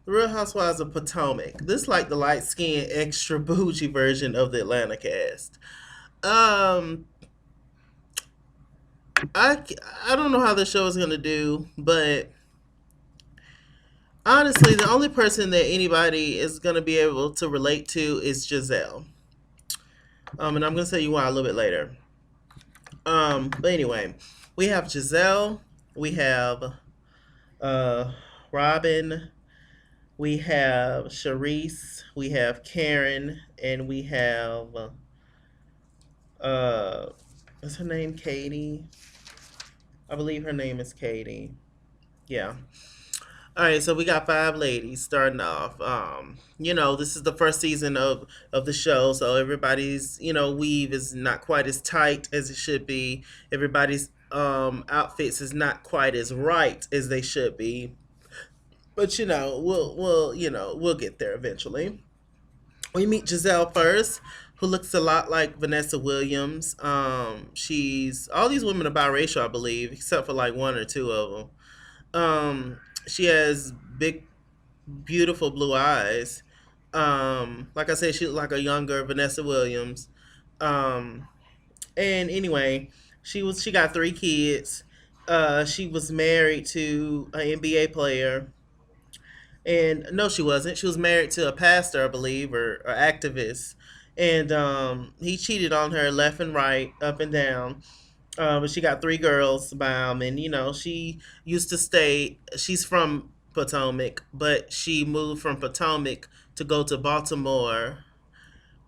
The Real Housewives of Potomac. This like the light skinned extra bougie version of the Atlanta cast. Um, I I don't know how the show is gonna do, but honestly, the only person that anybody is gonna be able to relate to is Giselle. And I'm gonna tell you why a little bit later. But anyway, we have Giselle, we have uh Robin, we have Sharice, we have Karen, and we have uh what's her name? Katie. I believe her name is Katie. Yeah. All right, so we got five ladies starting off. This is the first season of the show, so everybody's weave is not quite as tight as it should be. Everybody's outfits is not quite as right as they should be. But we'll get there eventually. We meet Giselle first, who looks a lot like Vanessa Williams. She's all these women are biracial, I believe, except for like one or two of them. She has big, beautiful blue eyes. Like I said, she looked like a younger Vanessa Williams. Um, and anyway, she got three kids. She was married to an NBA player, and no, she wasn't. She was married to a pastor, I believe, or activist. And he cheated on her left and right, up and down. But she got three girls by him, and she used to stay. She's from Potomac, but she moved from Potomac to go to Baltimore,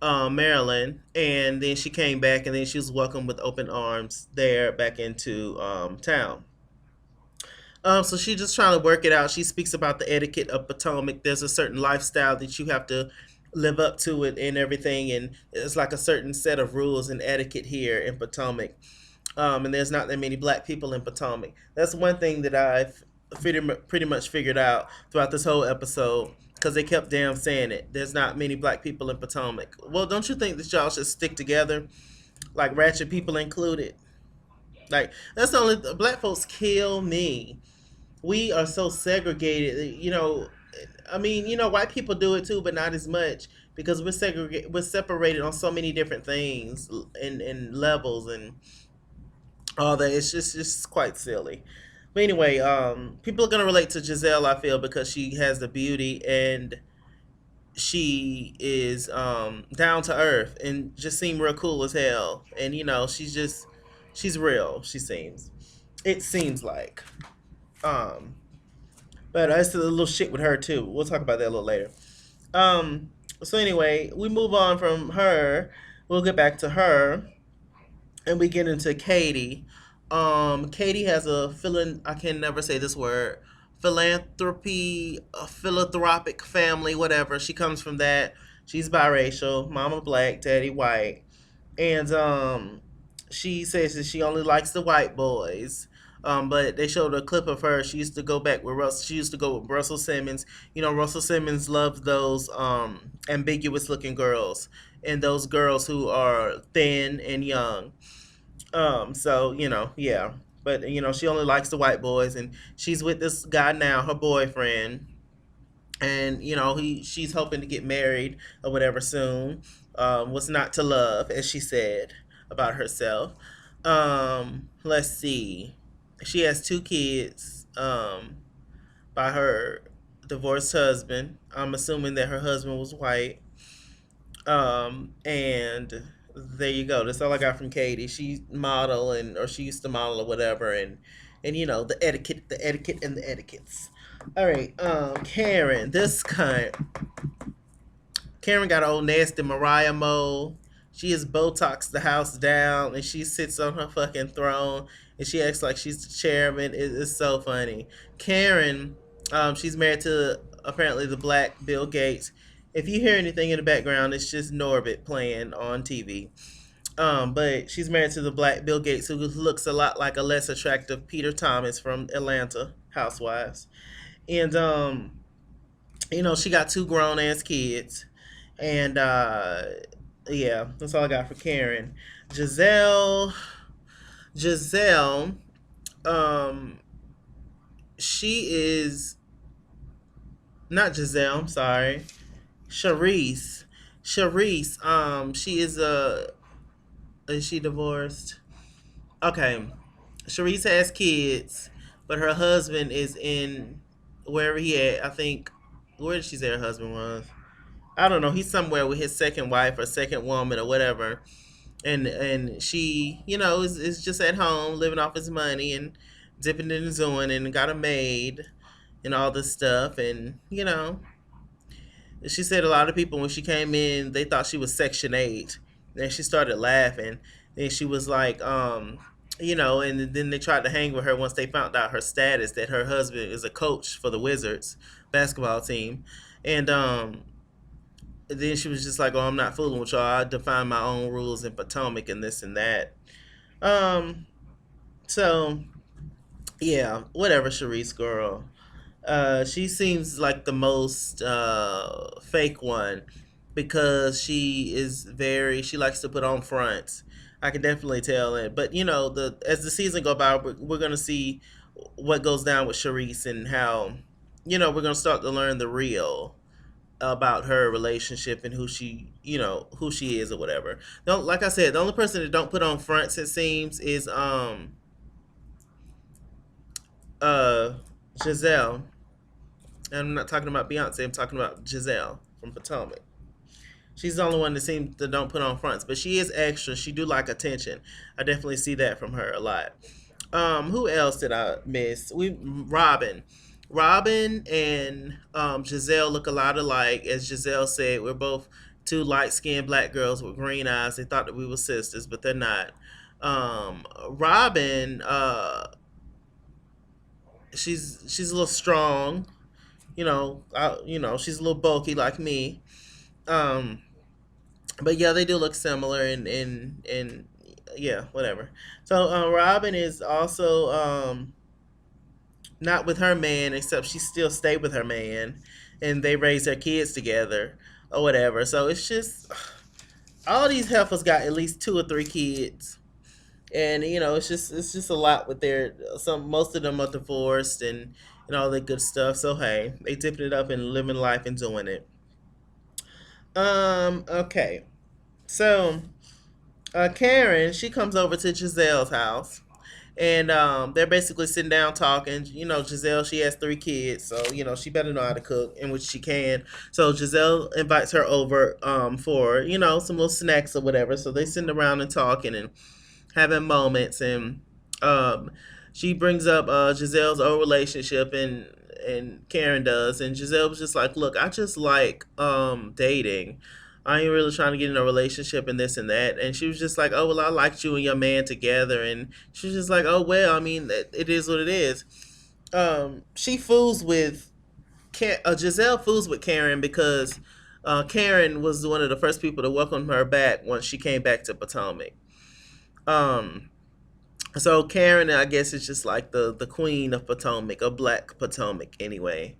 Maryland, and then she came back, and then she was welcomed with open arms there back into town. So she's just trying to work it out. She speaks about the etiquette of Potomac. There's a certain lifestyle that you have to live up to it and everything, and it's like a certain set of rules and etiquette here in Potomac. And there's not that many black people in Potomac. That's one thing that I've pretty much figured out throughout this whole episode because they kept damn saying it. There's not many black people in Potomac. Well, don't you think that y'all should stick together, like ratchet people included? Like that's the only black folks kill me. We are so segregated. I mean, white people do it too, but not as much because we're separated on so many different things and levels and all that. It's just quite silly. But anyway, people are gonna relate to Giselle, I feel, because she has the beauty and she is down to earth and just seem real cool as hell. And she's real. It seems like. Um, but I still a little shit with her too. We'll talk about that a little later. Um, so anyway, we move on from her. We'll get back to her, and we get into Katie. Katie has a I can never say this word. Philanthropy, a philanthropic family, whatever. She comes from that. She's biracial. Mama black, daddy white, and she says that she only likes the white boys. But they showed a clip of her. She used to go back with Russell. She used to go with Russell Simmons. Russell Simmons loved those ambiguous looking girls and those girls who are thin and young. So yeah. But she only likes the white boys, and she's with this guy now, her boyfriend, and she's hoping to get married or whatever soon. What's not to love, as she said about herself. Let's see. She has two kids by her divorced husband. I'm assuming that her husband was white. And there you go. That's all I got from Katie. She model or she used to model or whatever, and the etiquette, and the etiquettes. All right, Karen. Karen got old nasty Mariah mole. She is Botox the house down, and she sits on her fucking throne, and she acts like she's the chairman. It's so funny. Karen, she's married to apparently the black Bill Gates. If you hear anything in the background, it's just Norbit playing on TV. But she's married to the black Bill Gates, who looks a lot like a less attractive Peter Thomas from Atlanta Housewives. And she got two grown ass kids, and yeah, that's all I got for Karen. Giselle, Giselle, um, she is Not Giselle. I'm sorry. Charisse. Charisse. She is a. Is she divorced? Okay. Charisse has kids, but her husband is in wherever he at. I think. Where did she say her husband was? I don't know. He's somewhere with his second wife or second woman or whatever. And she, is just at home living off his money and dipping and doing and got a maid and all this stuff. And she said a lot of people when she came in they thought she was Section 8, and she started laughing. And she was like, and then they tried to hang with her once they found out her status, that her husband is a coach for the Wizards basketball team. And then she was just like, "Oh, I'm not fooling with y'all. I define my own rules in Potomac and this and that." Um, so yeah, whatever, Sharice girl. She seems like the most fake one because she likes to put on fronts. I can definitely tell it. But the as the season go by, we're gonna see what goes down with Sharice and how we're gonna start to learn the real about her relationship and who she is or whatever. Don't Like I said, the only person that don't put on fronts, it seems, is uh Giselle. And I'm not talking about Beyonce. I'm talking about Giselle from Potomac. She's the only one that seems to don't put on fronts, but she is extra. She do like attention. I definitely see that from her a lot. Who else did I miss? Robin. Robin and Giselle look a lot alike. As Giselle said, we're both two light skinned black girls with green eyes. They thought that we were sisters, but they're not. Robin, she's a little strong. She's a little bulky like me. Um, but yeah, they do look similar, and yeah, whatever. So Robin is also not with her man, except she still stayed with her man, and they raised their kids together or whatever. So it's just all these heifers got at least two or three kids, and it's just a lot with their some. Most of them are divorced and all that good stuff. So hey, they dipping it up and living life and doing it. Okay. So Karen, she comes over to Giselle's house, and they're basically sitting down talking. Giselle, she has three kids, so she better know how to cook, in which she can. So Giselle invites her over for some little snacks or whatever. So they sitting around and talking and having moments, and um, she brings up Giselle's old relationship, and Karen does, and Giselle was just like, "Look, I just like dating. I ain't really trying to get in a relationship and this and that." And she was just like, "Oh well, I liked you and your man together," and she was just like, "Oh well, I mean, it is what it is." She fools with Giselle fools with Karen because Karen was one of the first people to welcome her back once she came back to Potomac. Um, so Karen, I guess, is just like the queen of Potomac, a black Potomac anyway.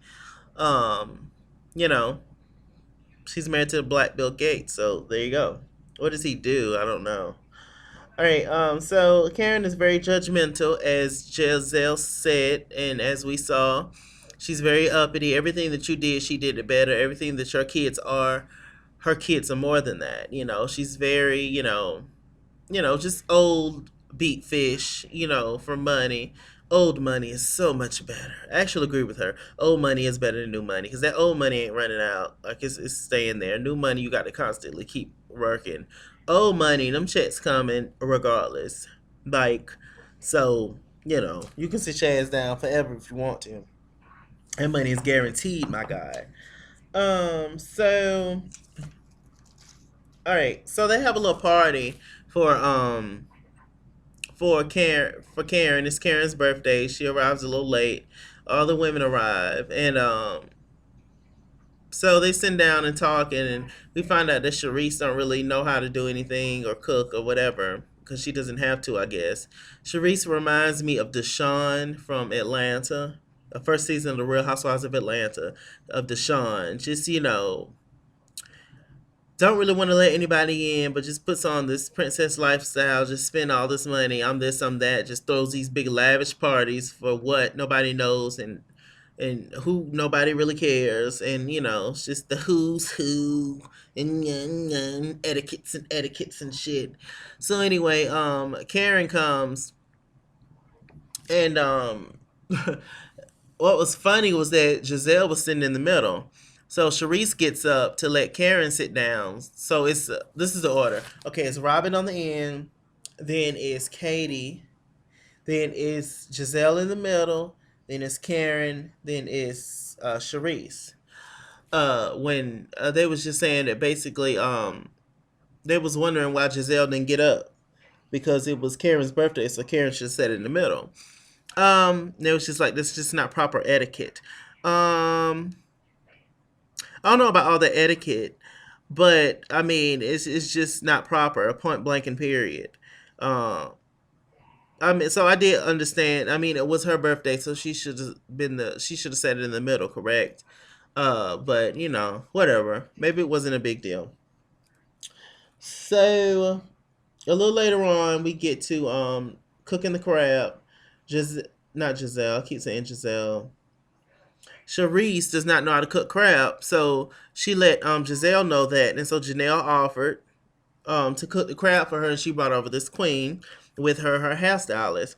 Um, you know, she's married to Black Bill Gates, so there you go. What does he do? I don't know. All right. So Karen is very judgmental, as Giselle said, and as we saw, she's very uppity. Everything that you did, she did it better. Everything that your kids are, her kids are more than that. She's very, just old beat fish, for money. Old money is so much better. I actually agree with her. Old money is better than new money because that old money ain't running out. Like it's staying there. New money, you got to constantly keep working. Old money, them checks coming regardless. Like, so, you can sit your ass down forever if you want to. That money is guaranteed, my guy. So, all right. So they have a little party for for Karen. It's Karen's birthday. She arrives a little late. All the women arrive, and so they sit down and talk, and we find out that Sharice don't really know how to do anything or cook or whatever because she doesn't have to, I guess. Sharice reminds me of Deshawn from Atlanta, the first season of the Real Housewives of Atlanta, of Deshawn. Just don't really want to let anybody in, but just puts on this princess lifestyle, just spend all this money. I'm this, I'm that, just throws these big lavish parties for what nobody knows, and and who nobody really cares, and it's just the who's who and etiquettes and shit. So anyway, Karen comes and what was funny was that Giselle was sitting in the middle. So Sharice gets up to let Karen sit down. So it's this is the order. Okay, it's Robin on the end, then it's Katie, then it's Giselle in the middle, then it's Karen, then it's Sharice. When they was just saying that basically they was wondering why Giselle didn't get up because it was Karen's birthday, so Karen should sit in the middle. It was just like this is just not proper etiquette. I don't know about all the etiquette, but I mean it's just not proper. A point blank and period. Uh, I mean, so I did understand. I mean, it was her birthday, so she should have said it in the middle, correct? But whatever. Maybe it wasn't a big deal. So a little later on, we get to cooking the crab. Just not Giselle. I keep saying Giselle. Charisse does not know how to cook crab, so she let Giselle know that, and so Janelle offered to cook the crab for her, and she brought over this queen with her hairstylist.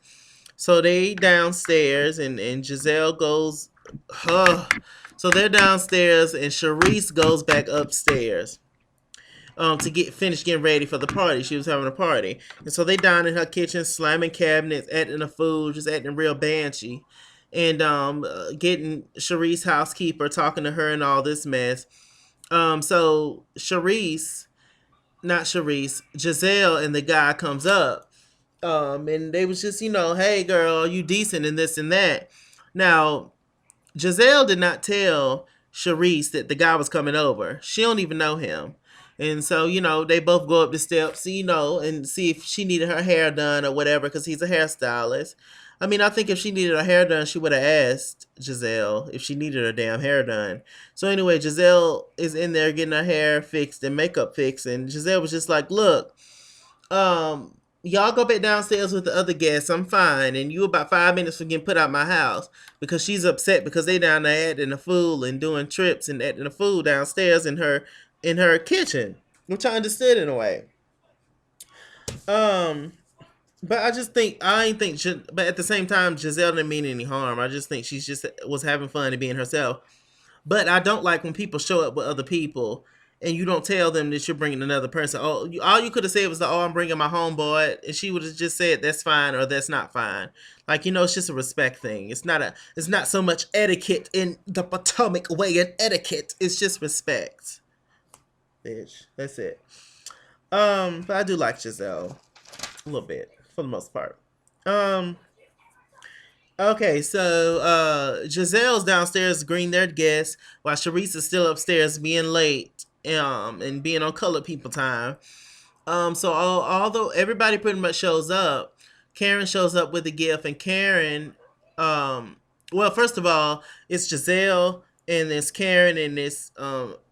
So they downstairs, and Giselle goes, huh. So they're downstairs, and Charisse goes back upstairs to get finished getting ready for the party. She was having a party, and so they down in her kitchen, slamming cabinets, adding the food, just acting real banshee, and getting Sharice's housekeeper talking to her and all this mess. So Sharice, not Sharice, Giselle and the guy comes up, and they was just hey girl, you decent and this and that. Now Giselle did not tell Sharice that the guy was coming over. She don't even know him. And so, they both go up the steps, and see if she needed her hair done or whatever, because he's a hairstylist. I mean, I think if she needed her hair done, she would have asked Giselle if she needed her damn hair done. So anyway, Giselle is in there getting her hair fixed and makeup fixed, and Giselle was just like, look, y'all go back downstairs with the other guests. I'm fine. And you about 5 minutes from getting put out my house because she's upset because they down there acting a fool and doing trips and acting a fool downstairs in her kitchen, which I understood in a way. Um, but I just think I ain't think, but at the same time, Giselle didn't mean any harm. I just think she's just was having fun and being herself. But I don't like when people show up with other people and you don't tell them that you're bringing another person. Oh, all you could have said was, "Oh, I'm bringing my homeboy," and she would have just said, "That's fine" or "That's not fine." Like it's just a respect thing. It's not so much etiquette in the Potomac way and etiquette. It's just respect, bitch. That's it. But I do like Giselle a little bit for the most part. Um, Okay, so Giselle's downstairs greeting their guests while Sharice is still upstairs being late and being on colored people time. So although everybody pretty much shows up, Karen shows up with a gift, and Karen, um, well, first of all, it's Giselle and it's Karen and it's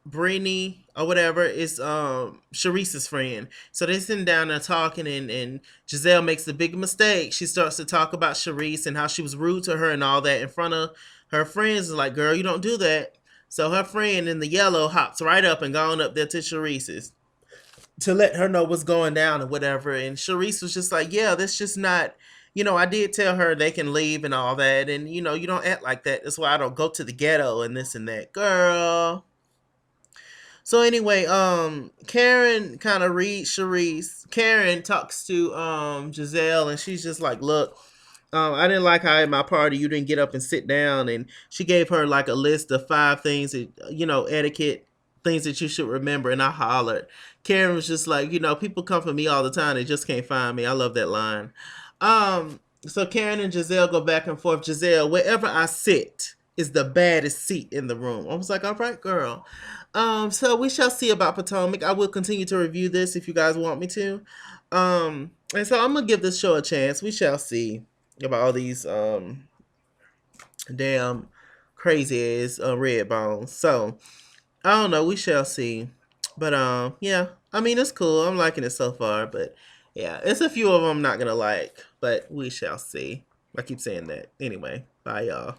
Brittany or whatever. It's Sharice's friend. So they're sitting down there talking, and Giselle makes the big mistake. She starts to talk about Sharice and how she was rude to her and all that in front of her friends. Is like, girl, you don't do that. So her friend in the yellow hops right up and gone up there to Sharice's to let her know what's going down or whatever. And Sharice was just like, yeah, that's just not, I did tell her they can leave and all that. And, you don't act like that. That's why I don't go to the ghetto and this and that. Girl. So anyway, Karen kind of reads Sharice. Karen talks to Giselle, and she's just like, look, I didn't like how at my party you didn't get up and sit down, and she gave her like a list of 5 things that etiquette things that you should remember, and I hollered. Karen was just like, people come for me all the time, they just can't find me. I love that line. So Karen and Giselle go back and forth. Giselle, wherever I sit is the baddest seat in the room. I was like, all right, girl. So we shall see about Potomac. I will continue to review this if you guys want me to. And so I'm gonna give this show a chance. We shall see about all these damn crazy ass red bones. So I don't know. We shall see. But yeah. I mean, it's cool. I'm liking it so far. But yeah, it's a few of them I'm not gonna like. But we shall see. I keep saying that. Anyway, bye y'all.